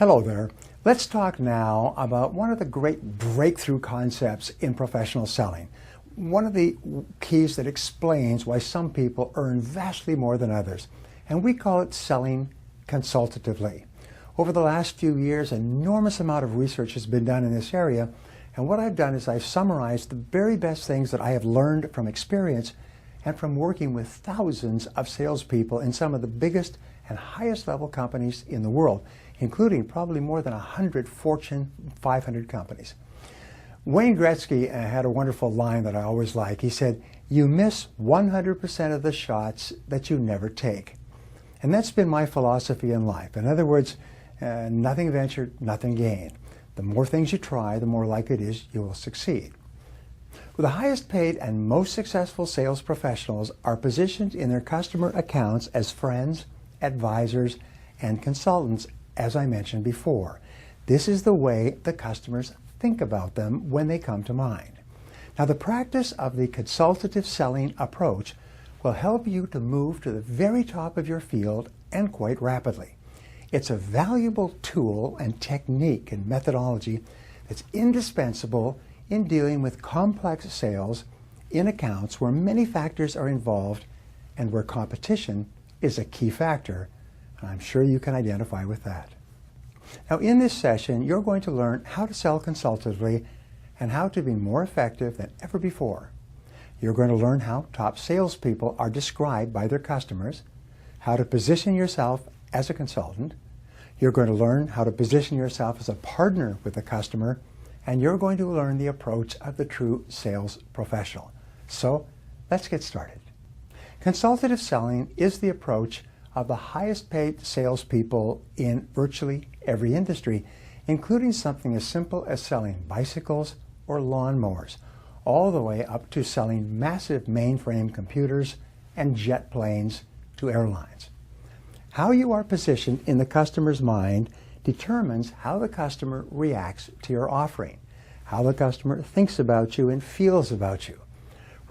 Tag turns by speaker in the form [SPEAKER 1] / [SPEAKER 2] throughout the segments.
[SPEAKER 1] Hello there. Let's talk now about one of the great breakthrough concepts in professional selling. One of the keys that explains why some people earn vastly more than others. And we call it selling consultatively. Over the last few years, an enormous amount of research has been done in this area. And what I've done is I've summarized the very best things that I have learned from experience and from working with thousands of salespeople in some of the biggest and highest level companies in the world, including probably more than 100 Fortune 500 companies. Wayne Gretzky had a wonderful line that I always like. He said, "You miss 100% of the shots that you never take." And that's been my philosophy in life. In other words, nothing ventured, nothing gained. The more things you try, the more likely it is you will succeed. Well, the highest paid and most successful sales professionals are positioned in their customer accounts as friends, advisors, and consultants, as I mentioned before. This is the way the customers think about them when they come to mind. Now, the practice of the consultative selling approach will help you to move to the very top of your field and quite rapidly. It's a valuable tool and technique and methodology that's indispensable in dealing with complex sales in accounts where many factors are involved and where competition is a key factor. And I'm sure you can identify with that. Now, in this session, you're going to learn how to sell consultatively and how to be more effective than ever before. You're going to learn how top salespeople are described by their customers, how to position yourself as a consultant. You're going to learn how to position yourself as a partner with the customer, and you're going to learn the approach of the true sales professional. So, let's get started. Consultative selling is the approach of the highest paid salespeople in virtually every industry, including something as simple as selling bicycles or lawnmowers, all the way up to selling massive mainframe computers and jet planes to airlines. How you are positioned in the customer's mind determines how the customer reacts to your offering, how the customer thinks about you and feels about you.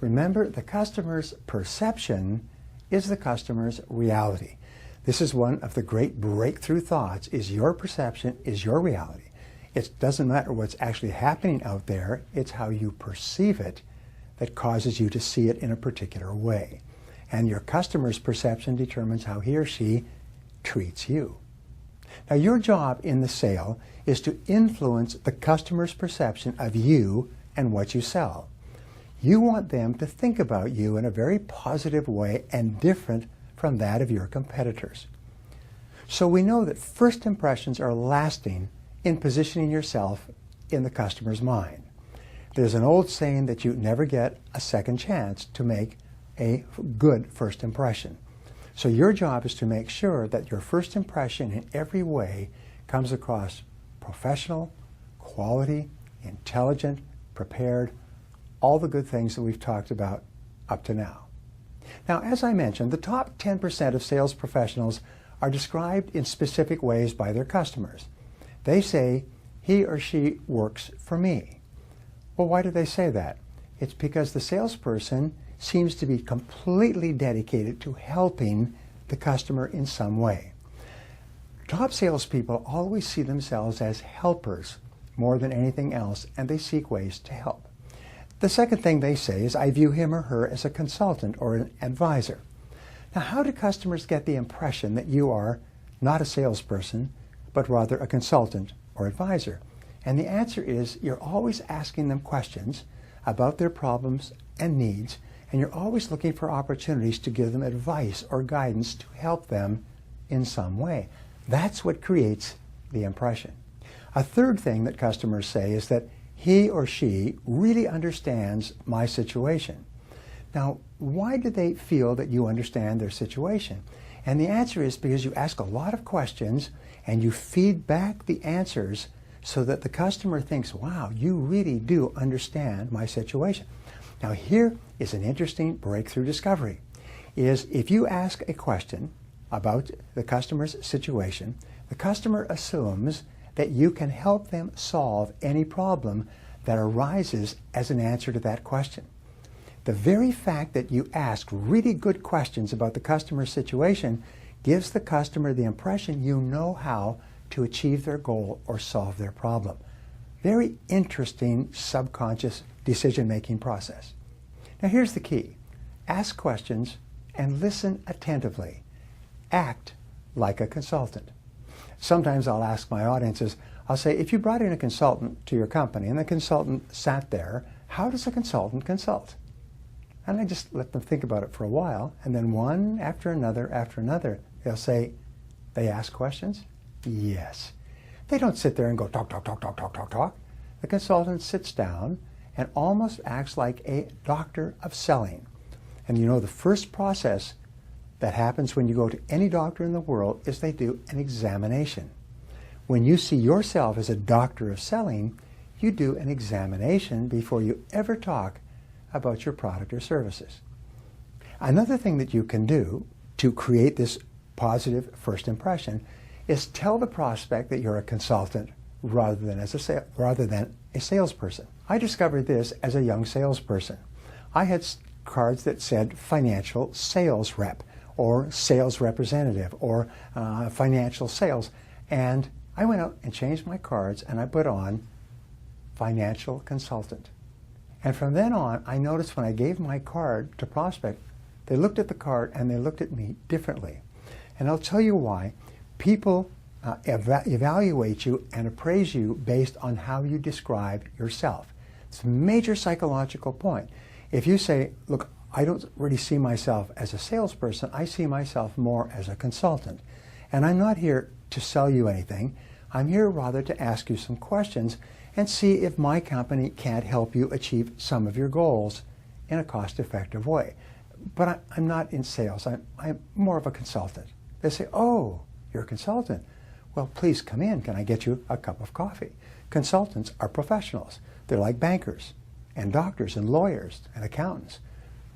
[SPEAKER 1] Remember, the customer's perception is the customer's reality. This is one of the great breakthrough thoughts, is your perception is your reality. It doesn't matter what's actually happening out there, it's how you perceive it that causes you to see it in a particular way. And your customer's perception determines how he or she treats you. Now, your job in the sale is to influence the customer's perception of you and what you sell. You want them to think about you in a very positive way and different from that of your competitors. So we know that first impressions are lasting in positioning yourself in the customer's mind. There's an old saying that you never get a second chance to make a good first impression. So your job is to make sure that your first impression in every way comes across professional, quality, intelligent, prepared, all the good things that we've talked about up to now. Now, as I mentioned, the top 10% of sales professionals are described in specific ways by their customers. They say, "He or she works for me." Well, why do they say that? It's because the salesperson seems to be completely dedicated to helping the customer in some way. Top salespeople always see themselves as helpers more than anything else, and they seek ways to help. The second thing they say is, "I view him or her as a consultant or an advisor." Now, how do customers get the impression that you are not a salesperson, but rather a consultant or advisor? And the answer is, you're always asking them questions about their problems and needs, and you're always looking for opportunities to give them advice or guidance to help them in some way. That's what creates the impression. A third thing that customers say is that he or she really understands my situation. Now, why do they feel that you understand their situation? And the answer is because you ask a lot of questions and you feed back the answers so that the customer thinks, "Wow, you really do understand my situation." Now, here is an interesting breakthrough discovery, is if you ask a question about the customer's situation, the customer assumes that you can help them solve any problem that arises as an answer to that question. The very fact that you ask really good questions about the customer's situation gives the customer the impression you know how to achieve their goal or solve their problem. Very interesting subconscious decision-making process. Now here's the key. Ask questions and listen attentively. Act like a consultant. Sometimes I'll ask my audiences, I'll say, if you brought in a consultant to your company and the consultant sat there, how does a consultant consult? And I just let them think about it for a while, and then one after another, they'll say, they ask questions? Yes. They don't sit there and go talk, talk, talk, talk, talk, talk, talk. The consultant sits down and almost acts like a doctor of selling. And you know, the first process that happens when you go to any doctor in the world is they do an examination. When you see yourself as a doctor of selling, you do an examination before you ever talk about your product or services. Another thing that you can do to create this positive first impression is tell the prospect that you're a consultant rather than a salesperson. I discovered this as a young salesperson. I had cards that said financial sales rep or sales representative or financial sales, and I went out and changed my cards and I put on financial consultant. And from then on, I noticed when I gave my card to prospect, they looked at the card and they looked at me differently. And I'll tell you why. People evaluate you and appraise you based on how you describe yourself. It's a major psychological point. If you say, look, I don't really see myself as a salesperson, I see myself more as a consultant. And I'm not here to sell you anything. I'm here rather to ask you some questions and see if my company can't help you achieve some of your goals in a cost-effective way. But I'm not in sales. I'm more of a consultant. They say, oh, you're a consultant. Well, please come in. Can I get you a cup of coffee? Consultants are professionals. They're like bankers and doctors and lawyers and accountants.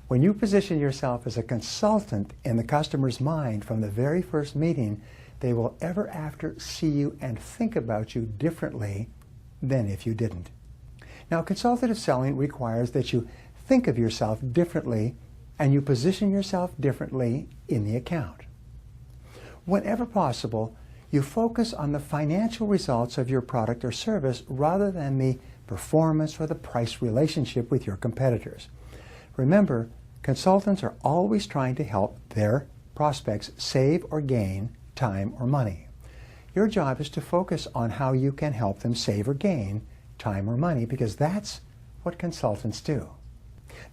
[SPEAKER 1] When you position yourself as a consultant in the customer's mind from the very first meeting, they will ever after see you and think about you differently than if you didn't. Now, consultative selling requires that you think of yourself differently and you position yourself differently in the account. Whenever possible, you focus on the financial results of your product or service rather than the performance or the price relationship with your competitors. Remember, consultants are always trying to help their prospects save or gain time or money. Your job is to focus on how you can help them save or gain time or money, because that's what consultants do.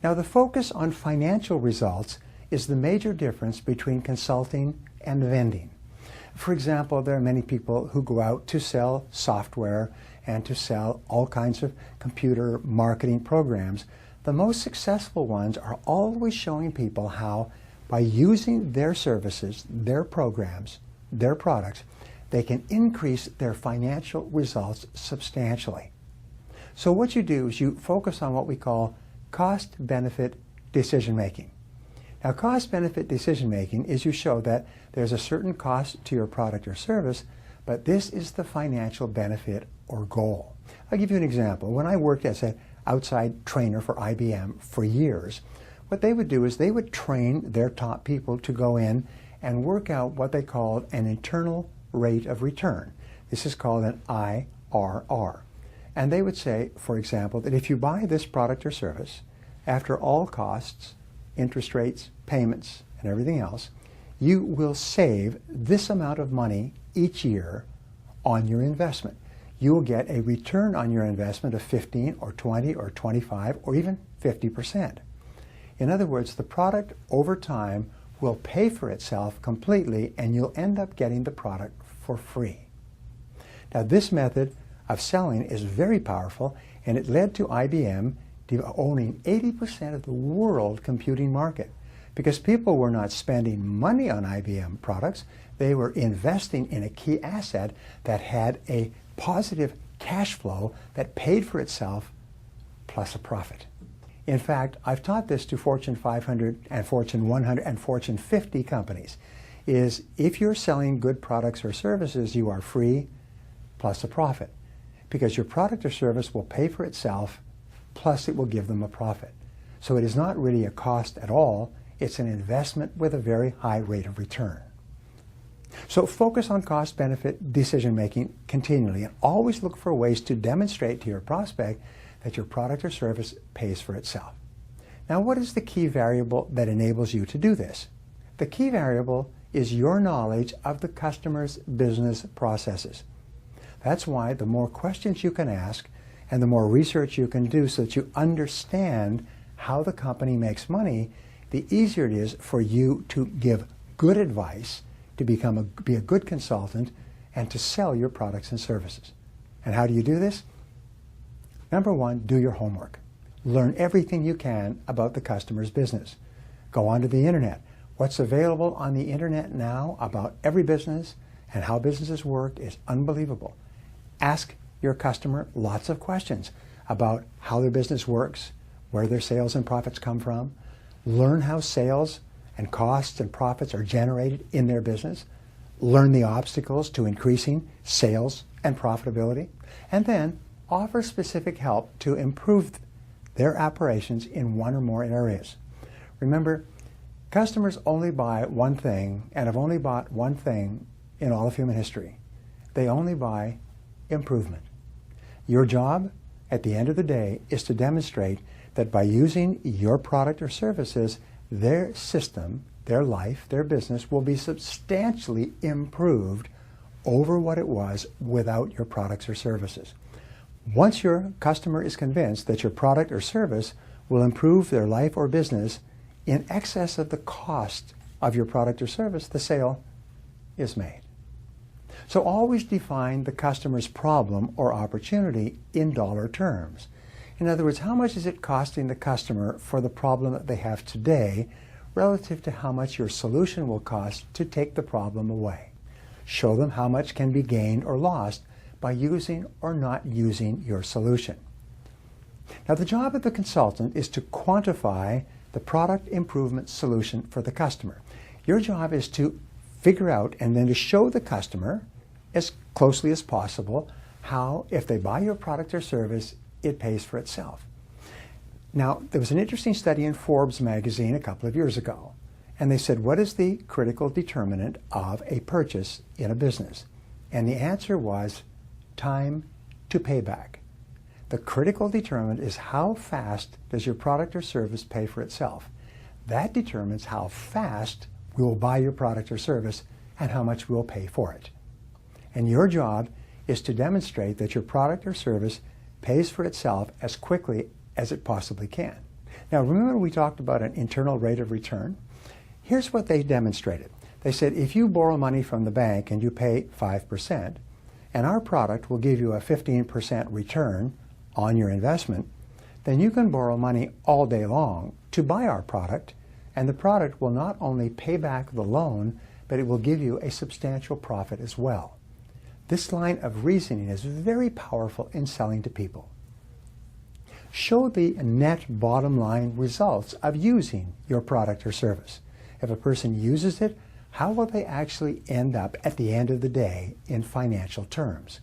[SPEAKER 1] Now, the focus on financial results is the major difference between consulting and vending. For example, there are many people who go out to sell software and to sell all kinds of computer marketing programs. The most successful ones are always showing people how, by using their services, their programs, their products, they can increase their financial results substantially. So what you do is you focus on what we call cost-benefit decision-making. Now, cost-benefit decision-making is you show that there's a certain cost to your product or service, but this is the financial benefit or goal. I'll give you an example. When I worked as an outside trainer for IBM for years, what they would do is they would train their top people to go in and work out what they called an internal rate of return. This is called an IRR. And they would say, for example, that if you buy this product or service, after all costs, interest rates, payments, and everything else, you will save this amount of money each year on your investment. You will get a return on your investment of 15 or 20 or 25 or even 50%. In other words, the product over time will pay for itself completely and you'll end up getting the product for free. Now, this method of selling is very powerful, and it led to IBM owning 80% of the world computing market, because people were not spending money on IBM products. They were investing in a key asset that had a positive cash flow that paid for itself plus a profit. In fact, I've taught this to Fortune 500 and Fortune 100 and Fortune 50 companies, is if you're selling good products or services, you are free plus a profit, because your product or service will pay for itself plus it will give them a profit. So it is not really a cost at all. It's an investment with a very high rate of return. So focus on cost-benefit decision-making continually and always look for ways to demonstrate to your prospect that your product or service pays for itself. Now, what is the key variable that enables you to do this? The key variable is your knowledge of the customer's business processes. That's why the more questions you can ask and the more research you can do so that you understand how the company makes money, the easier it is for you to give good advice, to be a good consultant, and to sell your products and services. And how do you do this? Number one, do your homework. Learn everything you can about the customer's business. Go onto the internet. What's available on the internet now about every business and how businesses work is unbelievable. Ask your customer lots of questions about how their business works, where their sales and profits come from. Learn how sales and costs and profits are generated in their business. Learn the obstacles to increasing sales and profitability. And then offer specific help to improve their operations in one or more areas. Remember, customers only buy one thing and have only bought one thing in all of human history. They only buy improvement. Your job at the end of the day is to demonstrate that by using your product or services, their system, their life, their business will be substantially improved over what it was without your products or services. Once your customer is convinced that your product or service will improve their life or business in excess of the cost of your product or service, the sale is made. So always define the customer's problem or opportunity in dollar terms. In other words, how much is it costing the customer for the problem that they have today relative to how much your solution will cost to take the problem away? Show them how much can be gained or lost by using or not using your solution. Now, the job of the consultant is to quantify the product improvement solution for the customer. Your job is to figure out and then to show the customer as closely as possible how, if they buy your product or service, it pays for itself. Now, there was an interesting study in Forbes magazine a couple of years ago, and they said, what is the critical determinant of a purchase in a business? And the answer was time to payback. The critical determinant is how fast does your product or service pay for itself. That determines how fast we will buy your product or service and how much we will pay for it. And your job is to demonstrate that your product or service pays for itself as quickly as it possibly can. Now, remember we talked about an internal rate of return? Here's what they demonstrated. They said if you borrow money from the bank and you pay 5%, and our product will give you a 15% return on your investment, then you can borrow money all day long to buy our product, and the product will not only pay back the loan, but it will give you a substantial profit as well. This line of reasoning is very powerful in selling to people. Show the net bottom line results of using your product or service. If a person uses it, how will they actually end up at the end of the day in financial terms?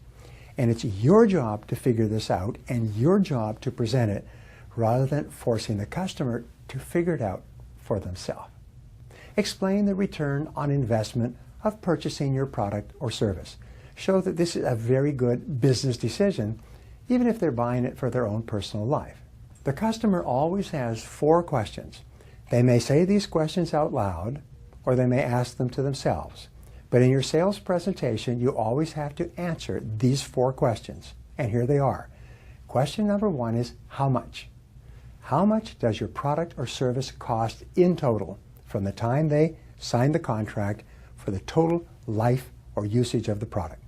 [SPEAKER 1] And it's your job to figure this out and your job to present it rather than forcing the customer to figure it out for themselves. Explain the return on investment of purchasing your product or service. Show that this is a very good business decision, even if they're buying it for their own personal life. The customer always has 4 questions. They may say these questions out loud, or they may ask them to themselves. But in your sales presentation, you always have to answer these 4 questions. And here they are. Question number 1 is, how much? How much does your product or service cost in total from the time they sign the contract for the total life or usage of the product?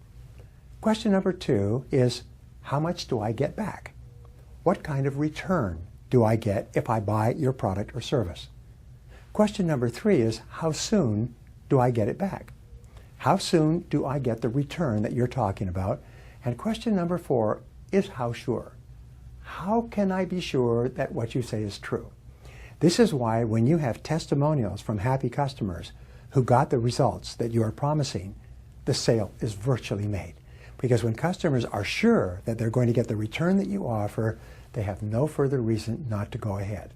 [SPEAKER 1] Question number 2 is, how much do I get back? What kind of return do I get if I buy your product or service? Question number 3 is, how soon do I get it back? How soon do I get the return that you're talking about? And question number 4 is, how sure? How can I be sure that what you say is true? This is why when you have testimonials from happy customers who got the results that you are promising, the sale is virtually made. Because when customers are sure that they're going to get the return that you offer, they have no further reason not to go ahead.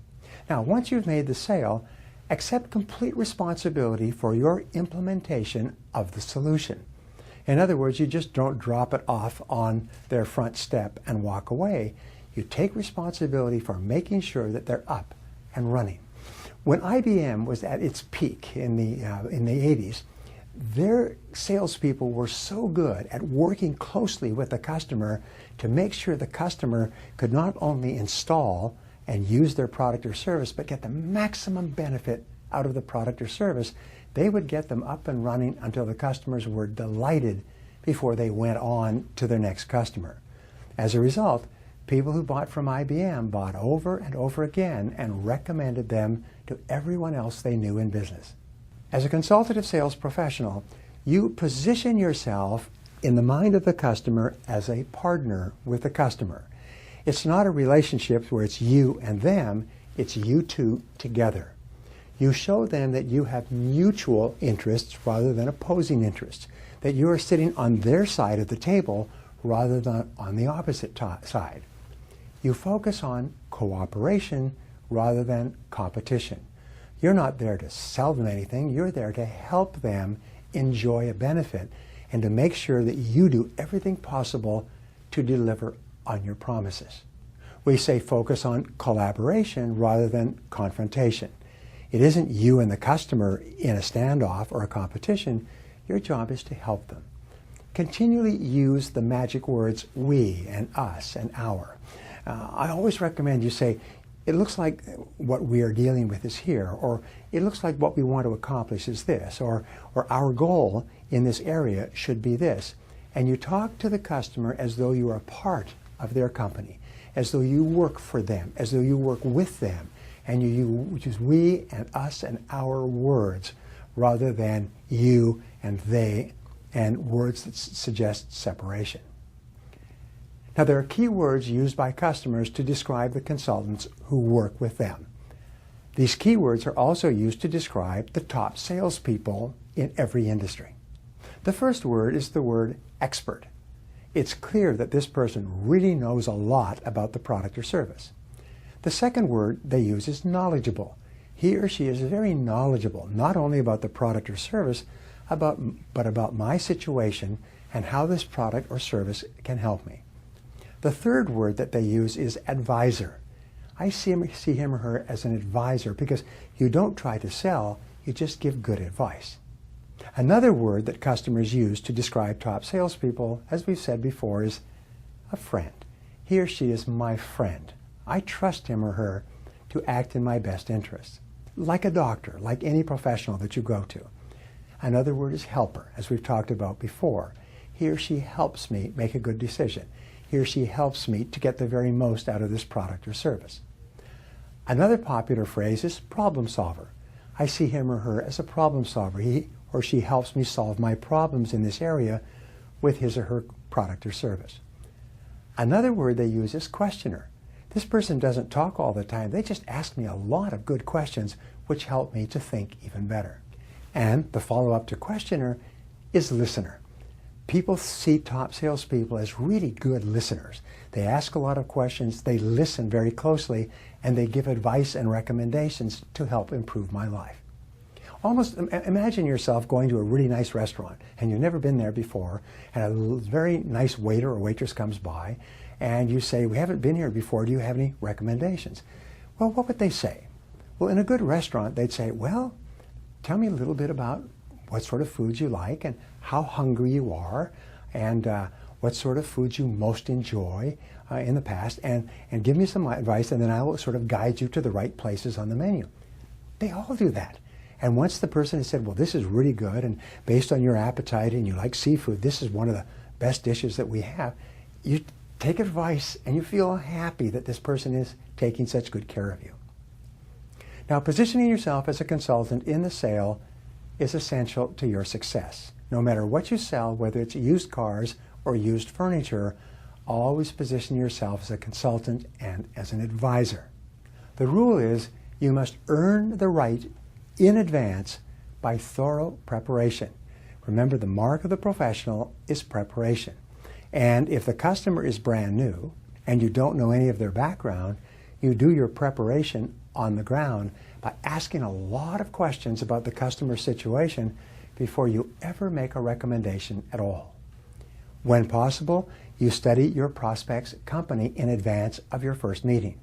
[SPEAKER 1] Now, once you've made the sale, Accept complete responsibility for your implementation of the solution. In other words, you just don't drop it off on their front step and walk away. You take responsibility for making sure that they're up and running. When IBM was at its peak in the 80s, their salespeople were so good at working closely with the customer to make sure the customer could not only install and use their product or service, but get the maximum benefit out of the product or service. They would get them up and running until the customers were delighted before they went on to their next customer. As a result, people who bought from IBM bought over and over again and recommended them to everyone else they knew in business. As a consultative sales professional, you position yourself in the mind of the customer as a partner with the customer. It's not a relationship where it's you and them, it's you two together. You show them that you have mutual interests rather than opposing interests, that you are sitting on their side of the table rather than on the opposite side. You focus on cooperation rather than competition. You're not there to sell them anything, you're there to help them enjoy a benefit and to make sure that you do everything possible to deliver on your promises. We say focus on collaboration rather than confrontation. It isn't you and the customer in a standoff or a competition. Your job is to help them. Continually use the magic words we and us and our. I always recommend you say, it looks like what we are dealing with is here, or it looks like what we want to accomplish is this, or our goal in this area should be this. And you talk to the customer as though you are a part of their company, as though you work for them, as though you work with them, and you use we and us and our words rather than you and they and words that suggest separation. Now, there are key words used by customers to describe the consultants who work with them. These key words are also used to describe the top salespeople in every industry. The first word is the word expert. It's clear that this person really knows a lot about the product or service. The second word they use is knowledgeable. He or she is very knowledgeable, not only about the product or service, but about my situation and how this product or service can help me. The third word that they use is advisor. I see him or her as an advisor because you don't try to sell, you just give good advice. Another word that customers use to describe top salespeople, as we've said before, is a friend. He or she is my friend. I trust him or her to act in my best interests. Like a doctor, like any professional that you go to. Another word is helper, as we've talked about before. He or she helps me make a good decision. He or she helps me to get the very most out of this product or service. Another popular phrase is problem solver. I see him or her as a problem solver. He or she helps me solve my problems in this area with his or her product or service. Another word they use is questioner. This person doesn't talk all the time. They just ask me a lot of good questions which help me to think even better. And the follow-up to questioner is listener. People see top salespeople as really good listeners. They ask a lot of questions, they listen very closely, and they give advice and recommendations to help improve my life. Almost imagine yourself going to a really nice restaurant, and you've never been there before, and a very nice waiter or waitress comes by, and you say, we haven't been here before, do you have any recommendations? Well, what would they say? Well, in a good restaurant, they'd say, well, tell me a little bit about what sort of foods you like and how hungry you are and what sort of foods you most enjoy in the past and give me some advice and then I will sort of guide you to the right places on the menu. They all do that. And once the person has said, well, this is really good and based on your appetite and you like seafood, this is one of the best dishes that we have, you take advice and you feel happy that this person is taking such good care of you. Now, positioning yourself as a consultant in the sale is essential to your success. No matter what you sell, whether it's used cars or used furniture, always position yourself as a consultant and as an advisor. The rule is you must earn the right in advance by thorough preparation. Remember, the mark of the professional is preparation. And if the customer is brand new and you don't know any of their background, you do your preparation on the ground by asking a lot of questions about the customer situation before you ever make a recommendation at all. When possible, you study your prospect's company in advance of your first meeting.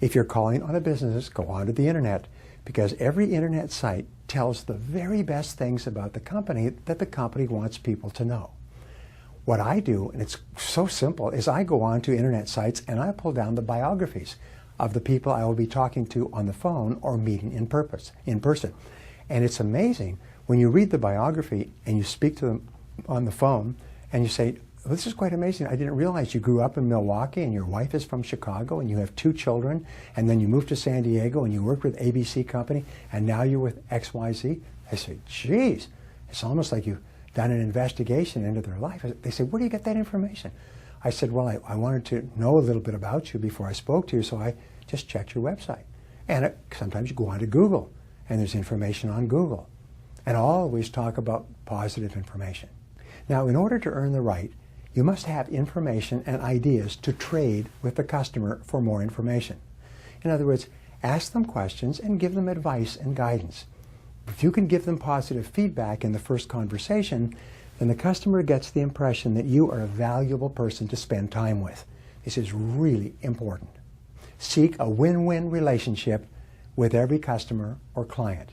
[SPEAKER 1] If you're calling on a business, go onto the internet, because every internet site tells the very best things about the company that the company wants people to know. What I do, and it's so simple, is I go on to internet sites and I pull down the biographies of the people I will be talking to on the phone or meeting in person. And it's amazing when you read the biography and you speak to them on the phone and you say, this is quite amazing. I didn't realize you grew up in Milwaukee and your wife is from Chicago and you have 2 children and then you moved to San Diego and you worked with ABC Company and now you're with XYZ. I say, geez, it's almost like you've done an investigation into their life. They say, where do you get that information? I said, well, I wanted to know a little bit about you before I spoke to you, so I just checked your website. And sometimes you go on to Google and there's information on Google. And I'll always talk about positive information. Now, in order to earn the right, you must have information and ideas to trade with the customer for more information. In other words, ask them questions and give them advice and guidance. If you can give them positive feedback in the first conversation, then the customer gets the impression that you are a valuable person to spend time with. This is really important. Seek a win-win relationship with every customer or client.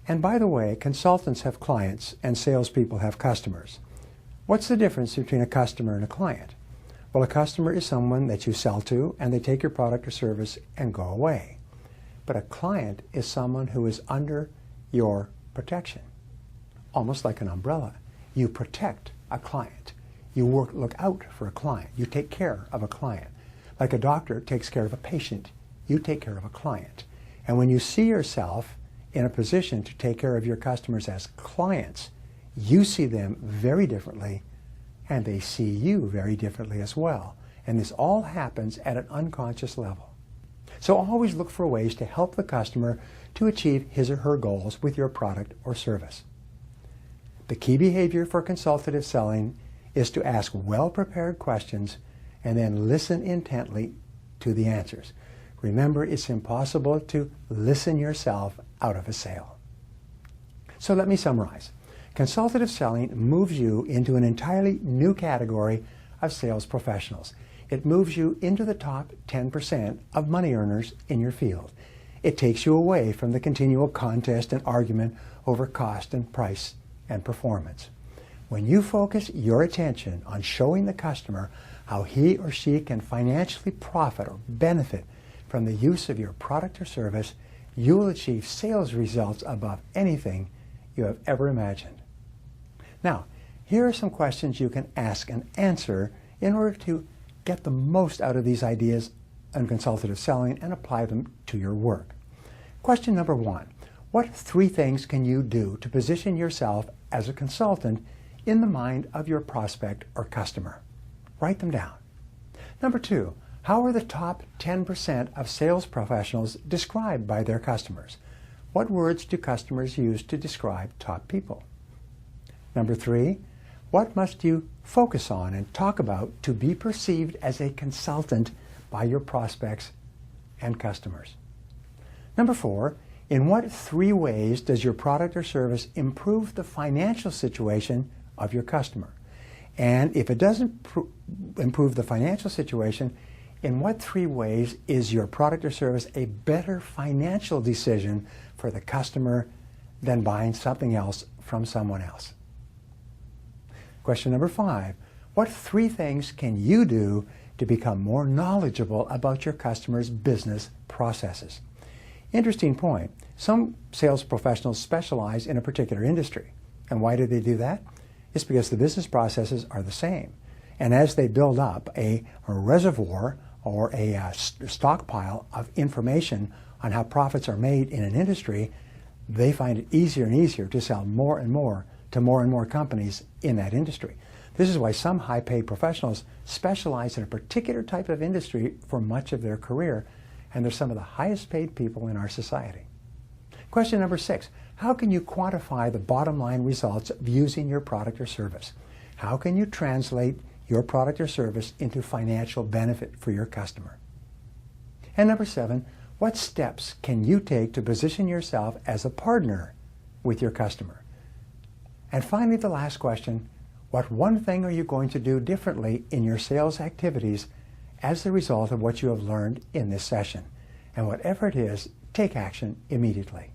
[SPEAKER 1] And by the way, consultants have clients and salespeople have customers. What's the difference between a customer and a client? Well, a customer is someone that you sell to and they take your product or service and go away. But a client is someone who is under your protection, almost like an umbrella. You protect a client. You look out for a client. You take care of a client. Like a doctor takes care of a patient, you take care of a client. And when you see yourself in a position to take care of your customers as clients, you see them very differently, and they see you very differently as well. And this all happens at an unconscious level. So always look for ways to help the customer to achieve his or her goals with your product or service. The key behavior for consultative selling is to ask well-prepared questions and then listen intently to the answers. Remember, it's impossible to listen yourself out of a sale. So let me summarize. Consultative selling moves you into an entirely new category of sales professionals. It moves you into the top 10% of money earners in your field. It takes you away from the continual contest and argument over cost and price and performance. When you focus your attention on showing the customer how he or she can financially profit or benefit from the use of your product or service, you will achieve sales results above anything you have ever imagined. Now, here are some questions you can ask and answer in order to get the most out of these ideas on consultative selling and apply them to your work. Question number 1. What 3 things can you do to position yourself as a consultant in the mind of your prospect or customer? Write them down. Number 2. How are the top 10% of sales professionals described by their customers? What words do customers use to describe top people? Number 3. What must you focus on and talk about to be perceived as a consultant by your prospects and customers? Number 4. In what 3 ways does your product or service improve the financial situation of your customer? And if it doesn't improve the financial situation, in what 3 ways is your product or service a better financial decision for the customer than buying something else from someone else? Question number 5. What 3 things can you do to become more knowledgeable about your customer's business processes? Interesting point. Some sales professionals specialize in a particular industry. And why do they do that? It's because the business processes are the same. And as they build up a reservoir or a stockpile of information on how profits are made in an industry, they find it easier and easier to sell more and more to more and more companies in that industry. This is why some high-paid professionals specialize in a particular type of industry for much of their career, and they're some of the highest-paid people in our society. Question number 6. How can you quantify the bottom line results of using your product or service? How can you translate your product or service into financial benefit for your customer? And number 7, What steps can you take to position yourself as a partner with your customer? And finally, the last question, what one thing are you going to do differently in your sales activities as a result of what you have learned in this session? And whatever it is, take action immediately.